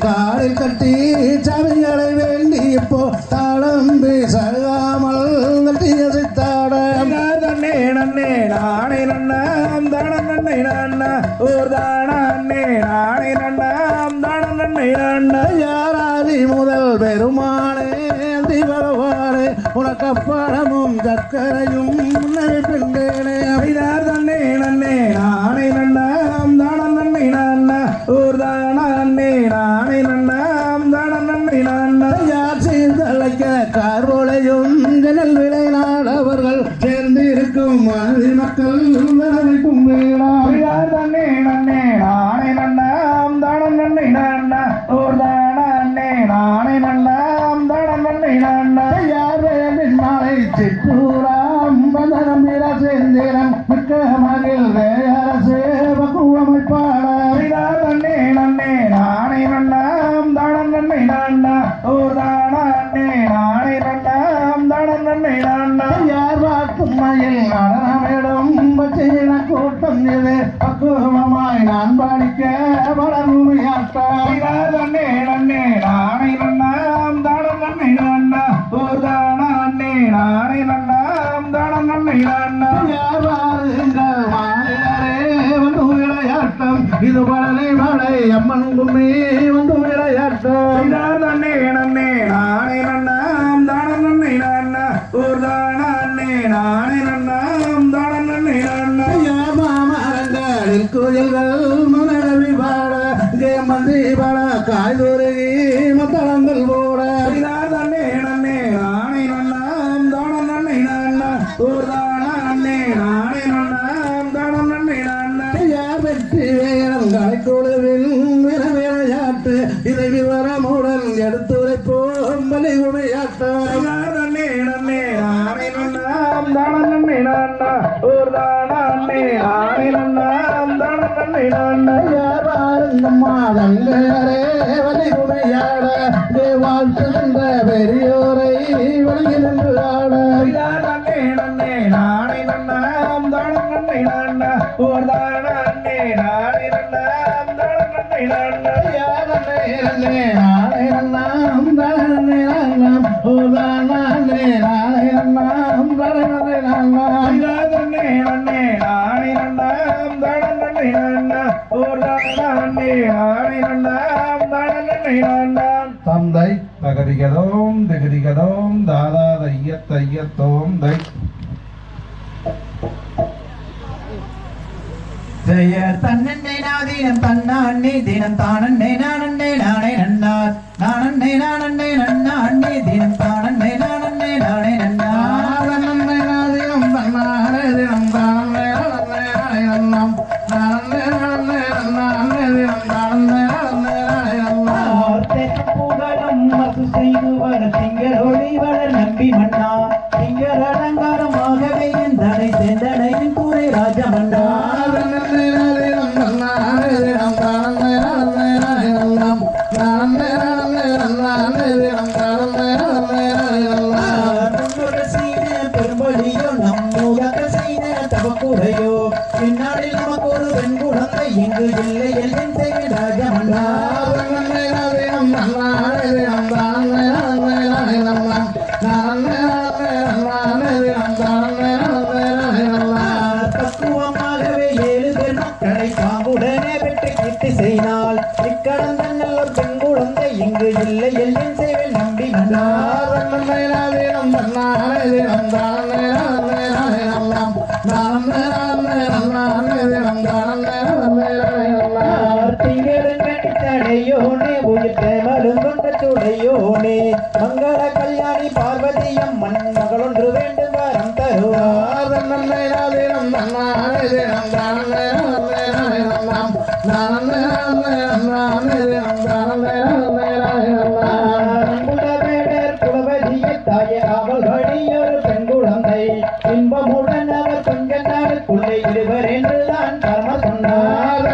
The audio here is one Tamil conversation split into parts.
காலில் கட்டி சவிகளை வேண்டி இப்போ தாளம் பேசாமல் கட்டிய சித்தாட நன்னே நன்னே நானே நன்னாம் தானம் நன்னை நன்னா ஓர் தானே நானே நன்னாம் தானம் நன்னை நன்னா யாராதி முதல் பெருமானே திபகவானே உனக்கப்படமும் சக்கரையும் பிண்டேனே அவிதார் தன்னே நன்னே நானே நன்னாம் தானம் நன்னை நன்னா ஓர் தானே நானே நன்னாம் தானம் நன்னை நன்னா யார் சீர்தழைக்க கார்வளையும் ஜனல் விளை நாடவர்கள் சேர்ந்திருக்கும் மனதி மக்கள் வரவைக்கும் வேளா அவிதார் தன்னே நன்னே நானே நன்னாம் தானம் நன்னை நன்னா ஓர் தானே நானே நன்னாம் தானம் நன்னை நன்னா யார் நாளை சிற்றூராம் பதனம் சேர்ந்திரம் மிக்க மகிழ் வேரசே பக்குவமைப்பாட நன்னே நன்னே நானே நன்னாம் தானம் நன்னை நன்னா ஓர் தானே நானே நன்னாம் தானம் நன்னை நன்னா யார் பார்க்கும் மயில் நடனமிடும் பச்சையின கூட்டம் இது பக்குவமாய் நான் பாடிக்க வளர்மையாட்டாம் நன்னே நன்னே நானே நன்னாம் தானம் நன்னை நன்னா ஓர் தானே நானே நன்னாம் தானம் நன்னை நன்னா யார் வாருங்கள் மாநிலரே வந்து விளையாட்டம் இது பழனி மலை அம்மன் கும்மி வந்து விளையாட்டம் நன்னே நன்னே நானே நன்னாம் தானம் நன்னை நன்னா ஓர் தானே நானே நன்னாம் தானம் நன்னை நன்னா யார் மாமரங்களில் கோயில்கள் மனரவி பாட கேமந்தி பாட காய்துருகி மத்தளங்கள் போட நன்னே நன்னே நானே நன்னாம் தானம் நன்னை நன்னா ஓர் தானே நானே நன்னாம் தானம் நன்னை நன்னா யார் வெற்றி வேரங்களை குழுவில் விளையாட்டு இதை விவரமுடன் எடுத்துரைப்போம் பலி உடையாட்டம் நன்னே நன்னே நானே நன்னாம் தானம் நன்னை நன்னா ஓர் தானே நானே நன்னாம் தானம் நன்னை நன்னா யார் வாருங்கம்மா தங்கையரே வலி உடையாட வாழ்த்துகின்ற பெரியோரை வழியில் நின்று ஆட நன்னே நன்னே நானே நன்னாம் தானம் நன்னை நன்னா ஓர் தானே நானே நன்னாம் தானம் நன்னை நன்னா நன்னே நன்னே நானே நன்னாம் தானம் நன்னை நன்னா ஓர் தானே நானே நன்னாம் தானம் நன்னை நன்னா தந்தை தகதிகதோம் திகதிகதோம் தாதா தையத்தோம் தை ஜெய தன்னே நாதீனம் தன்னாண்ணே தினம் தானண்ணே நானண்ணே நானே நன்னார் நானண்ணே நானண்ணே நன்னா அண்ணே தினம் தானண்ணே நானண்ணே நானே நன்னார் தன்னே நாதீனம் தன்னாரே தினம் தானே நானே நன்னாம் நானே நானே நன்னானே தினம் தானே நானே நன்னாம் புகழும் மசு செய்து வர திங்களொளி வளர் நம்பி மன்னா திங்கள் அலங்காரமாகவே என் தடை செந்தடையின் கூரை ராஜமன்னா பெரும்பொழியோ நம்மூலக செய்த தவக்குறையோ பின்னாளில் நமக்கு ஒரு பெண் குழந்தை இங்கு இல்லை எல்லின் செய்தி ராஜமன்னா பக்குவமாகவே 7 பேர் மக்களை பாம்புடனே வெற்றி கிட்டு செய்தால் இக்கடந்தன் நல்ல பெண் குழந்தை இங்கு இல்லை எல்லின் செய்வில் நம்பி மன்னார் தடையோனே உயிர்த்த மருங்கொண்ட துடையோனே மங்கள கல்யாணி பார்வதி அம்மன் மகளொன்று வேண்டும் வரம் தருவார் குலபதியை தாயே அவள் வழியொரு பெண் குழந்தை இன்பமுடன் அவர் கொஞ்ச நாளுக்குள்ளே இருவர் என்றுதான் கர்ம சொன்னார்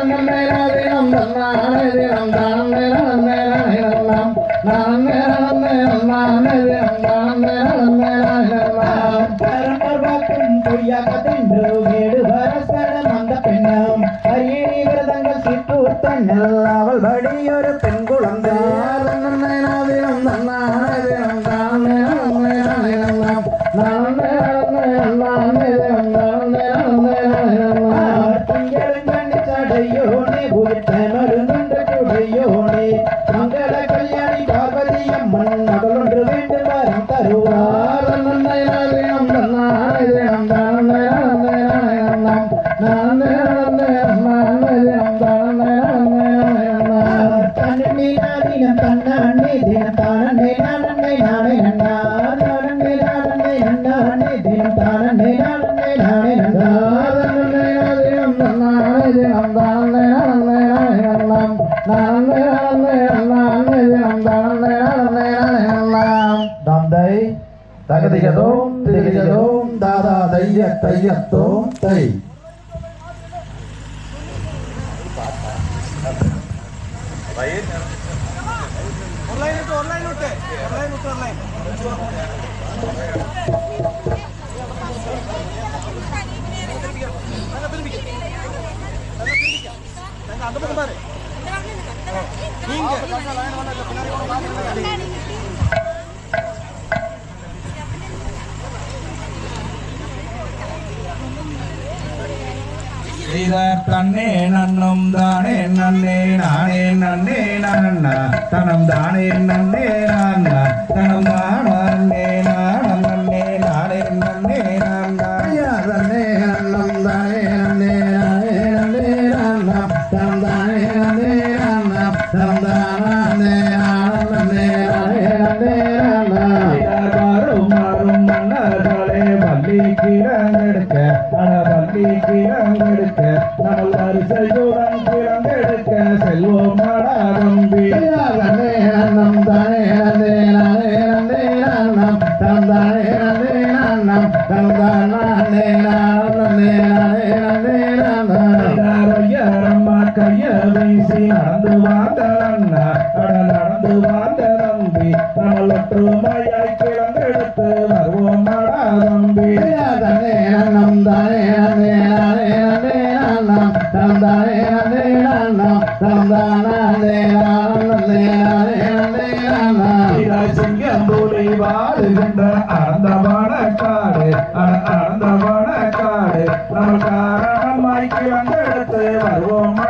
தன்னானே தினம் தானே நடந்தே நடனம் நானே நடந்தே நானே தினம் தானே நடந்தே நடனம் பரம்பர்வாக்கும் பொய்யாக தின்று வீடு வரசனம் அந்த பெண்ணம் அரியணி விரதங்கள் சிப்பு தன்னல் அவள் வடியொரு பெண் குழந்தை தன்னே நாதினம் தன்னானே தினம் தானே நடந்தே நடனம் நானே நடந்தே நானே தினம் தானே நடந்தே நடனம் திங்களங்கண்ணி சடையோனே புயத்த மருந்துண்டு குடையோனே மங்கள கல்யாணி பார்வதி அம்மன் மகளொன்று வேண்டும் வரம் தருவார் தன்னே நாதினம் தன்னானே தினம் தானே நடந்தே நடனம் நானே நடந்தே நானே தினம் தானே நடந்தே நடனம் தன்னே நாதினம் தன்னானே தினம் தானே நானே நானே நன்னா நானே நானே நன்னானே தினம் தானே நானே நானே நன்னா தந்தை தகதிகதோம் திகதிகதோம் தாதா தைய தையத்தோம் தை தன்னே நன்னும் தானே நன்னே நானே நன்னே நான தனம் தானே நன்னே நான தனம் நானே நானம் நன்னே நானே நன்னே நான தன்னே நன்னம் தானே நன்னே நானே நன்னே நானம் தம் தானே நன்னே நானம் தம் தானே நானம் நன்னே நானே நன்னே நானம் மாறும் மன்னர்களே பள்ளி கிழங்கெடுக்க பள்ளி கிழங்கெடுக்க நம்ம வரிசையுடன் கிழங்கெடுக்க செல்வோம் தம்பி தன்னே நன்னம் தானே நன்னே நானே நன்னே நானம் தம் தானே நன்னே நானம் தம் தானே நானம் நன்னே நானே நன்னே நானம் அம்மா கைய வீசி நடந்து வாங்க அண்ணா நடந்து வாங்க தம்பி நம்ம ஒற்றுமையாய் கிழங்கெடுத்து வருவோம் தம்பி தன்னே நன்னம் தானே நன்னே நானே நன்னே நானம் தம் தானே நன்னே நானம் தம் தானே நானம் நன்னே நானே நன்னே நானம் சிங்கம்பூலி வாழுகின்ற அறந்தமான காடு அறந்தமான காடு நம்ம காரணமாய் கிழங்கெடுத்து வருவோம்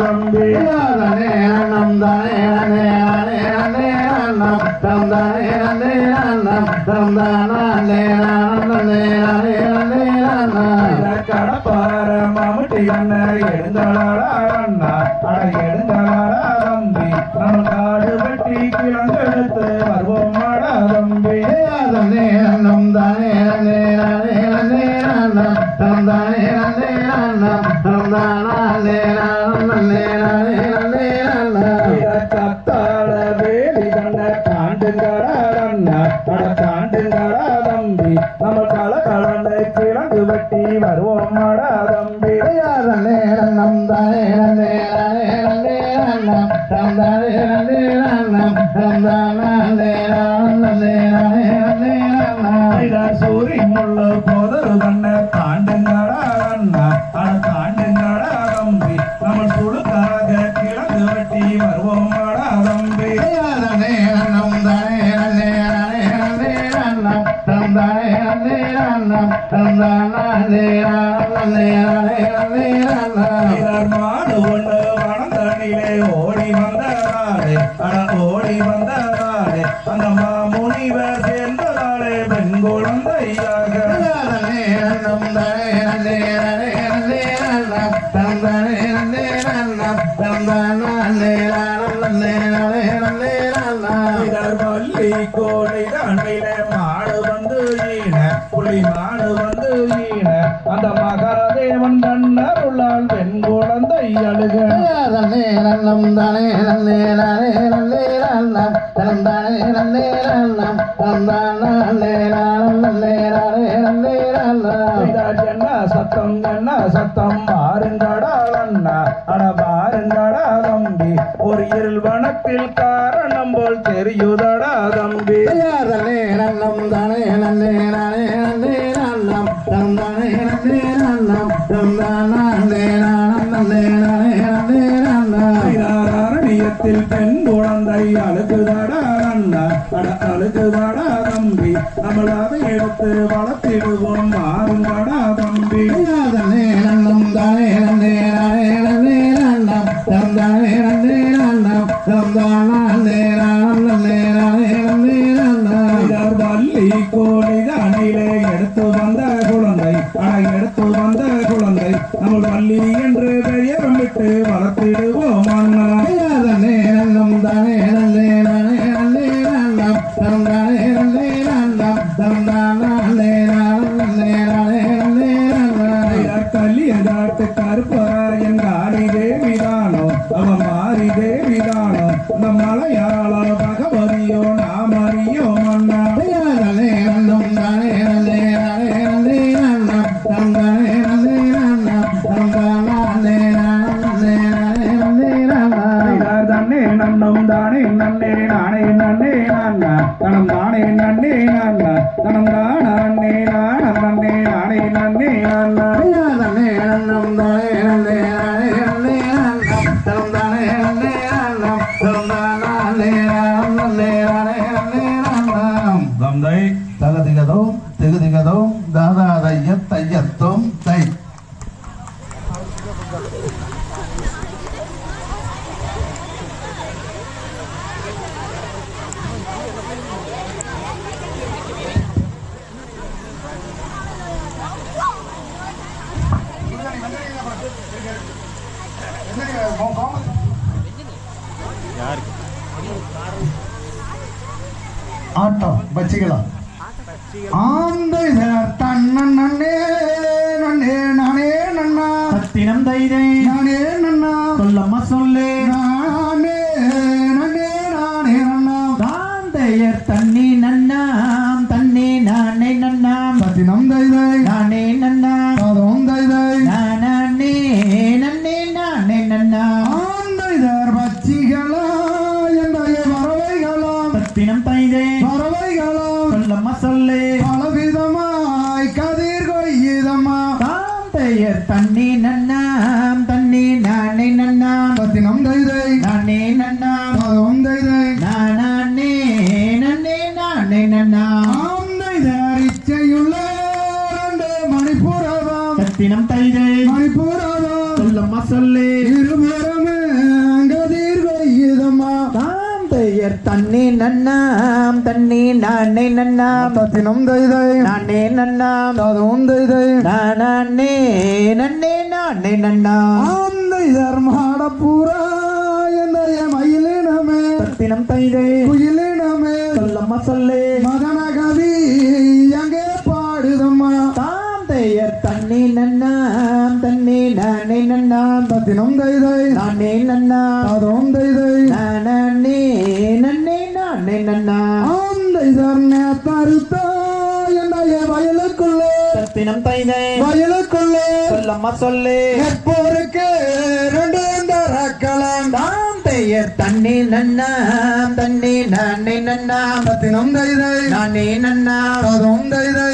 தம்பி தன்னே நன்னம் தானே நன்னே நானே நன்னே நானம் தம் தானே நன்னே நானம் தம் தானே நானம் நன்னே நானே நன்னே நானம் கடப்பார மாமுட்டி அண்ண எழுந்தளாடா அண்ணா எடுந்தளாடா தம்பி நம்ம காடு வெட்டி கிழங்கெடுத்து வருவோம் தம்பி தன்னே நன்னம் தானே நன்னே நானே நன்னே நானம் தம் தானே நன்னே நானம் தம் தானே நானம் நன்னே நானே நன்னே நானம் கத்தாட வேலி கண்ண தாண்டுங்கடா அண்ணா தாண்டுங்கடா தம்பி நம்ம கலந்து கிழங்கு வெட்டி வருவோம் தம்பி தன்னே நன்னம் தானே நன்னே நானே நன்னே நானம் தம் தானே நன்னே நானம் தம் தானே நானம் நன்னே நானே நன்னே நானம் சூரி முள்ளு போதரு கண்ண தாண்டுங்கடா அண்ணா தாண்டுங்கடா தம்பி நம்ம சுழுக்காக கிழங்கு வெட்டி வருவோம் தம்பி தன்னே நன்னம் தானே நன்னே நானே நன்னே நானம் தம் தானே நன்னே நானம் தம் தானே நானம் நன்னே நானே நன்னே நானம் மாடு ஒண்ணு வனந்தனிலே ஓடி வந்ததாலே ஓடி வந்ததாலே அந்த மாமுனிவர் சேர்ந்ததாலே பெண் குழந்தையாக தன்னே நன்னம் தானே நன்னே நானே நன்னே நானம் தம் தானே நன்னே நானம் தம் தானே நானம் நன்னே நானே நன்னே நானம் பள்ளி கோடை தாண்டிலே மாடு வந்து ஈன புலி மாடு வந்து ஈன அந்த மகரதேவன் தன்னருளால் பெண் குழந்தை அழுக தன்னே நன்னம் தானே நன்னே நானே நன்னே நானம் தம் தானே நன்னே நானம் தம் தானே நானம் நன்னே நானே நன்னே நானம் என்ன சத்தம் பாருங்கடா அண்ணா பாருங்கடா தம்பி ஒரு இருள் வனத்தில் காரணம் போல் தெரியுதடா தம்பி தன்னே நன்னம் தானே நன்னே நானே நன்னே நன்னம் தந்தானே நன்னே நன்னம் தந்தானே நானம் நன்னே நானே நன்னே நன்னம் அரணியத்தில் பெண் குழந்தை அழுகுதடா அண்ணா அழுகுதடா தம்பி நம்மள் அதை எடுத்து வளர்த்திடுவோம் மாறுங்கடா தம்பி தன்னே நன்னம் தானே நன்னே நானே நன்னே நன்னம் தந்தானே நன்னே நன்னம் தந்தானே நானம் நன்னே நானே நன்னே நன்னம் பள்ளி கோழிதானிலே எடுத்து வந்த குழந்தை எடுத்து வந்த குழந்தை நம்ம பள்ளி என்று பெயரம் விட்டு வளர்த்திடுவோம் அண்ணா தன்னே நன்னம் தானே நன்னே நானே நன்னே நன்னம் தந்தானே நன்னே நன்னம் தந்தானே நானம் நன்னே நானே நன்னே நன்னம் கல்லியதாட்டு கருப்பராயன் காரி தேவிதானோ அவன் மாறி தேவிதானோ இந்த மலையாள பகவதியோ நாம் அறியோம் அண்ணா தன்னே நன்னம் தானே நன்னே நானே நன்னே நன்னம் தந்தானே நன்னே நன்னம் தந்தானே நானம் நன்னே நானே நன்னே நன்னம் தன்னே நன்னம் தானே நன்னே நானே நன்னே நானா தனம் தானே நன்னே நானா தனம் தானே நானம் நன்னே நானே நன்னே நானா தன்னே நன்னம் தானே நன்னே நானே நன்னே நன்னம் தந்தானே நன்னே நன்னம் தந்தானே நானம் நன்னே நானே நன்னே நன்னம் தந்தை தகதிகதோம் திகதிகதோம் தாதாதையத்தையத்தோம் தை ஆட்டம் வச்சுக்கலாம் ஆந்தை தன்னன் நன்னே நன்னே நானே நன்னா சத்தினம் தைதை நானே நன்னா சொல்லம்மா சொல்லு நானே நன்னே நானே நன்னா தாந்தையர் தண்ணி நன்னாம் தண்ணி நானே நன்னாம் சத்தினம் தைதை நானே நன்னாம் பதம் தைதை நானே நன்னே நானே நன்னாம் ஆந்தைதர் பச்சிகளா என்னைய பறவைகளாம் சத்தினம் தைதை பறவைகளாம் சொல்லம்மா சொல்லு பலவிதமாய் கதிர் கொய்யுதம்மா தாந்தையர் தண்ணி நன்னாம் தண்ணி நானே நன்னாம் சத்தினம் தைதை நானே நன்னாம் பதம் தைதை நானே நன்னே நானே நன்னாம் ஆந்தைதர் இச்சையுள்ள ரெண்டு மணிப்புறவாம் சத்தினம் தைதை மணிப்புறவாம் சொல்லம்மா சொல்லு இருபுறமே கதிர் கொய்யுதம்மா தாந்தையர் தண்ணி நன்னாம் தண்ணி நானே நன்னாம் சத்தினம் தைதை நானே நன்னாம் பதம் தைதை நானே நன்னே நானே நன்னாம் ஆந்தைதர் மாடப்புறா என்னைய மயிலினமே சத்தினம் தைதை குயிலினமே சொல்லம்மா சொல்லு மதன கவி எங்கே பாடுதம்மா தாந்தையர் தண்ணி நன்னாம் தண்ணி நானே நன்னாம் சத்தினம் தைதை நானே நன்னாம் பதம் தைதை நானே நன்னே நானே நன்னாம் ஆந்தைதர் நேத்தருத்தா என்னைய வயலுக்குள்ளே சத்தினம் தைதை வயலுக்குள்ளே சொல்லம்மா சொல்லு நெற்போருக்கு ரெண்டு தரக்கலாம் தாந்தையர் தண்ணி நன்னாம் தண்ணி நானே நன்னாம் சத்தினம் தைதை நானே நன்னாம் பதம் தைதை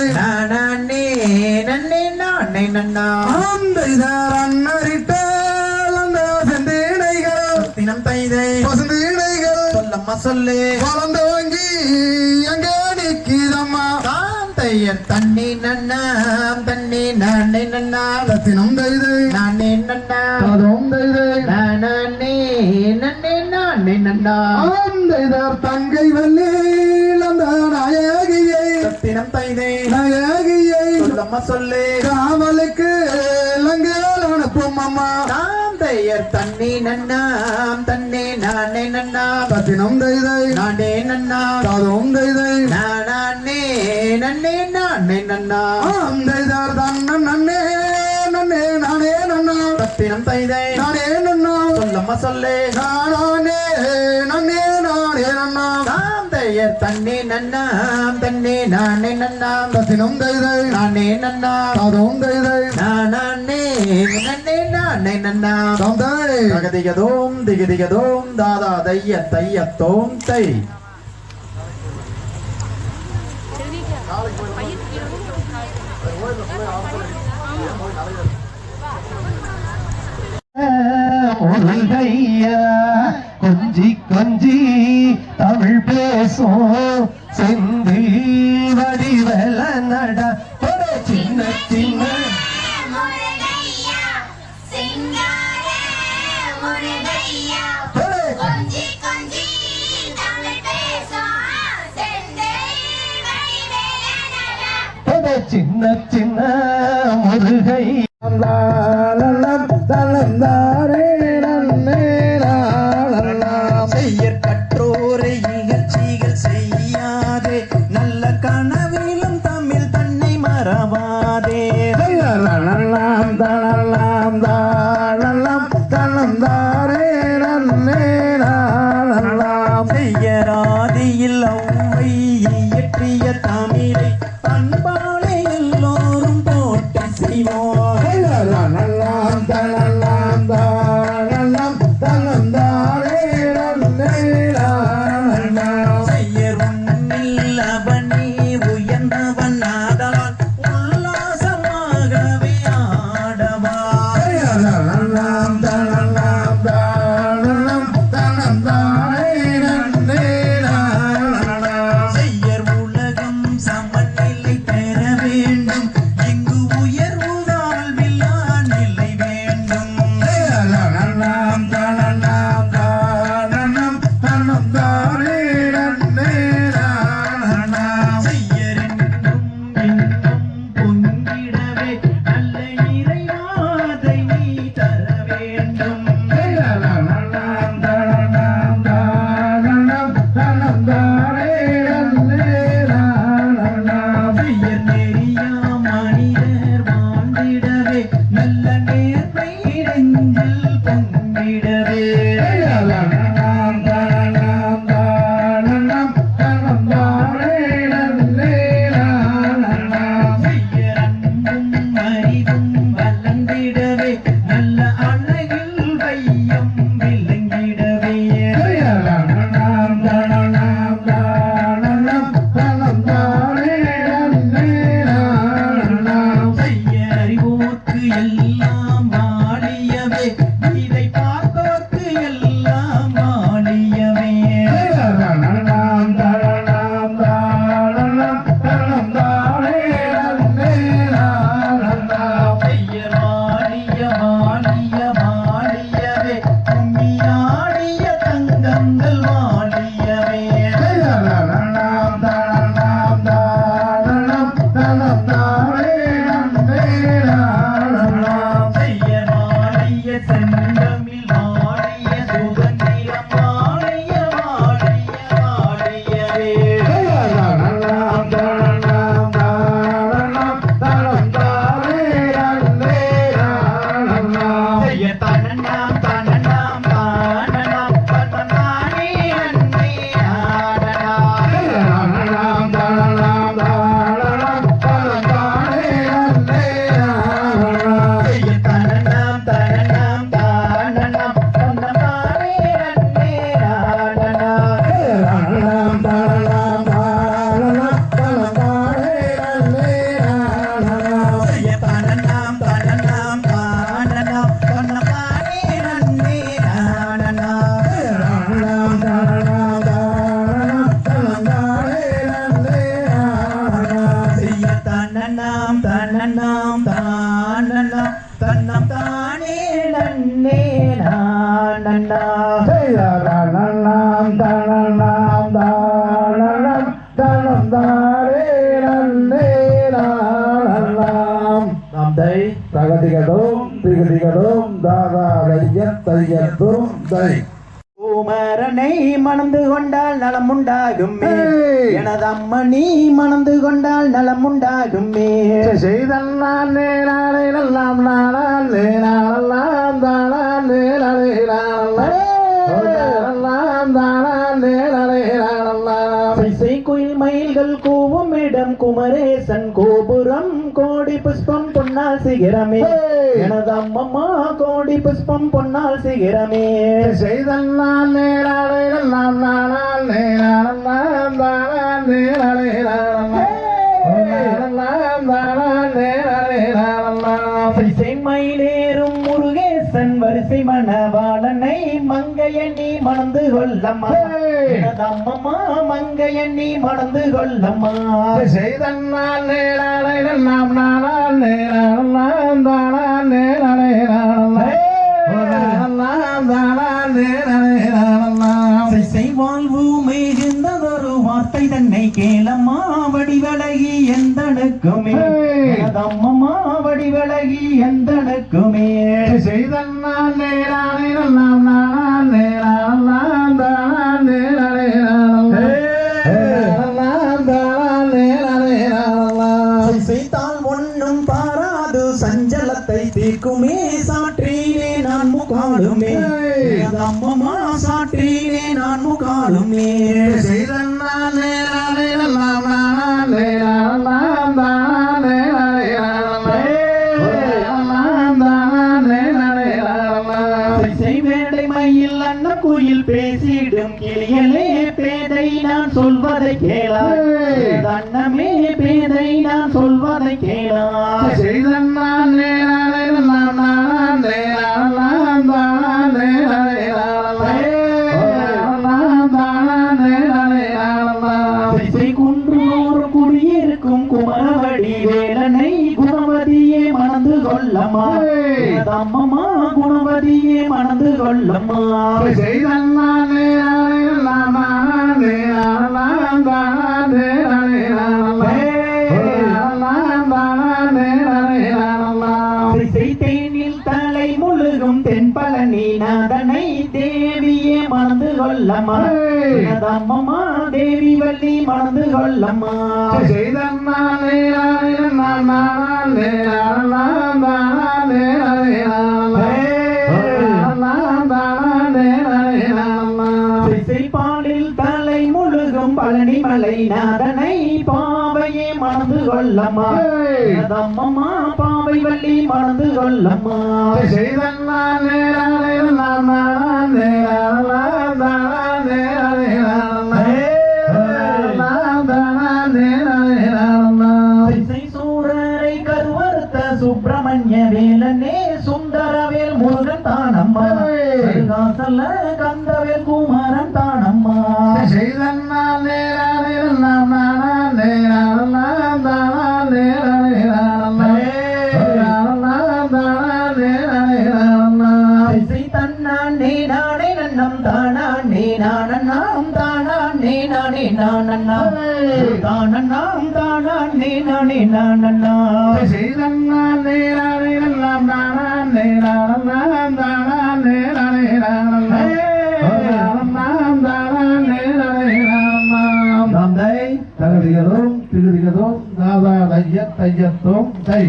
நானே நன்னே நானே நன்னாம் ஆந்தைதர் அன்னரிட்டால் அந்த செந்தீனைகள் சத்தினம் தைதை பசுந்தீனைகள் சொல்லம்மா சொல்லு வளர்ந்தோங்கி எங்கே நிற்கிதம்மா தாந்தையர் தண்ணி நன்னாம் தண்ணி நானே நன்னாம் சத்தினம் தைதை நானே நன்னாம் பதம் தைதை நானே நன்னே நானே நன்னாம் ஆந்தைதர் தங்கை வல்லில் அந்த நாயகியை சத்தினம் தைதை நாயகியை சொல்லம்மா சொல்லு காவலுக்கு லங்கையால் அனுப்பும் அம்மா தாந்தையர் தண்ணி நன்னாம் தண்ணி நானே நன்னாம் சத்தினம் தைதை நானே நன்னாம் பதம் தைதை நானே நன்னே நானே நன்னாம் ஆந்தைதர் தன்னன் நன்னே நன்னே நானே நன்னா சத்தினம் தைதை நானே நன்னா சொல்லம்மா சொல்லு நானே நன்னே நானே நன்னா தாந்தையர் பெயர் தன்னே நன்னாம் தன்னே நானே நன்னாம் தசினம் தைதை நானே நன்னாம் தாதோம் தைதை நானே நன்னே நானே நன்னாம் தாம் தை தகதிகதோம் திகதிகதோம் தாதா தைய தையத்தோம் தை முருகையா கொஞ்சி கொஞ்சி தமிழ் பேசும் செந்தில் வடிவல நட ஒரு சின்ன சின்ன முருகையா சிங்கார முருகையா ஒரு கொஞ்சி கொஞ்சி தமிழ் பேசும் செந்தில் வடிவேலனடா ஒரு சின்ன சின்ன முருகை செய்யற் கற்றோரை இகழ்ச்சிகள் செய்யாதே நல்ல கனவிலும் தமிழ் தன்னை மறவாதே செய்யராதியில் அவ்வை இயற்றிய தமிழை பண்பாளை எல்லோரும் போட்டி செய்வோம் செய்யர் உன்னில் அவனே உயர்ந்தவன் ஆதலால் உல்லாசமாகவே ஆடவா செய்யர் உலகம் சமநிலை பெற வேண்டும் இங்கு உயர்வு வாழ்வில் நிலை வேண்டும் செய்யரென்றும் என்றும் பொங்கிடவே நல்ல இறைவாதை நீ தர வேண்டும் செய்யர் நெறியா மனிதர் வாழ்ந்திடவே நல்ல நேர்மை நெஞ்சில் பொங்கிடவே செய்யர் அன்பும் அறிவும் வளர்ந்திடவே நல்ல அழகில் வையம் விளங்கிடவே செய்ய அறிவோர்க்கு எல்லாம் வாழியவே இதை பார்த்தோர்க்கு எல்லாம் வாழியவே செய்ய வாழிய வாழிய வாழியவே கும்மியாடிய தங்கங்கள் வாழியவே செய்ய வாழிய செந்தமிழ் வாழிய சுதந்திரம் வாழிய வாழிய வாழியவே செய்ய தனனாம் தனனாம் தானனாம் தனனானே நன்னே ஆடனாம் செய்ய தனனாம் தனனாம் தானனாம் தனனானே நன்னே ஆடனாம் செய்ய தனனாம் தனனாம் தானனாம் தனனானே நன்னே ஆடனாம் செய்ய தனனாம் தனனாம் தானனாம் தன்னம் தானே நன்னே நானனா நாம் தை தகதிகதோம் திகதிகதோம் தாதா தையத்தும் தை குமரனை மணந்து கொண்டால் நலம் உண்டாகுமே எனது அம்மணி மணந்து கொண்டால் நலம் உண்டாகுமே செய்தல் நான் நேராளே எல்லாம் நாளால் நேராளெல்லாம் தாளால் நேராளே எல்லாம் தாளால் நேராளே எல்லாம் கூவும் இடம் குமரேசன் கோபுரம் கோடி புஷ்பம் பொன்னால் சிகரமே எனது அம்மம்மா கோடி புஷ்பம் பொன்னால் சிகரமே செய்தல் நான் நேராளே நாம் நானால் நேராளம் நாம் தானால் நேராளே மயிலேறும் முருகேசன் வரிசை மணவாளனை மங்கையண்ணி மணந்து கொள்ளம்மா அம்மம்மா மங்கையண்ணி மணந்து கொள்ளம்மா செய்தல் நான் நேராளே நாம் நானால் நேராளம் நாம் தானால் நேராளே வாழ்வு மிகுந்ததொரு வார்த்தை தன்னை கேளம்மா வடிவழகி எந்தனுக்குமே அம்மம்மா வடிவழகி எந்தனுக்குமே செய்தல் நான் நேராளே நாம் நானால் நேராளம் நாம் தானால் நேராளே செய்தால் ஒன்னும் பாராது சஞ்சலத்தை தீர்க்குமே சாற்றினே நான் முகாலுமே அம்மம்மா சாற்றினே நான் முகாலுமே செய்தல் நான் நேராளே நாம் நானால் நேராளம் நாம் தானால் வேடை மயில் அண்ண குயில் பேசிடும் கிளியலே பேதை நான் சொல்வதை கேளாய் அண்ணமே பேதை நான் சொல்வதை கேளாய் செய்தல் நான் நேராளே நாம் நானால் நேராளம் நாம் தானால் குன்றூர் குடியிருக்கும் குமரவடி வேலனை குணவதியே மணந்து கொள்ளம்மா அம்மம்மா குணவதியே மணந்து கொள்ளம்மா செய்தல் நான் நேராளே நாம் நானால் நேராளம் நாம் தானால் தேனில் தலை முழுகும் தென்பழனி நாதனை தேவியே மணந்து கொள்ளம்மா அம்மம்மா தேவி வள்ளி மணந்து கொள்ளம்மா செய்தல் நான் நேராளே நாம் நானால் நேராளம் நாம் பாலில் தலை முழுகும் பழனி மலை நாதனை பாவையே மணந்து கொள்ளம்மா அம்மம்மா பாவை வள்ளி மணந்து கொள்ளம்மா செய்தல் நான் நேராளே நாம் நானால் நேராளம் சூரரை கருவறுத்த சுப்பிரமணிய வேலனே சுந்தரவேல் முருகன் தானம்மா காசல்ல கந்தவேல் குமாரன் தானம்மா செய்தல் நான் நேராளே நாம் நானால் நேராளம் நாம் தன்னானே நானே நன்னம் தானானே நானண்ணாம் தானானே நானே நானண்ணா தானண்ணாம் தானானே நானே நானண்ணா செய்தல் நான் நேராளே நாம் நானால் நேராளம் நாம் தானால் தகதிகளும் திகதிகளும் தாதா தையத்தோம் தை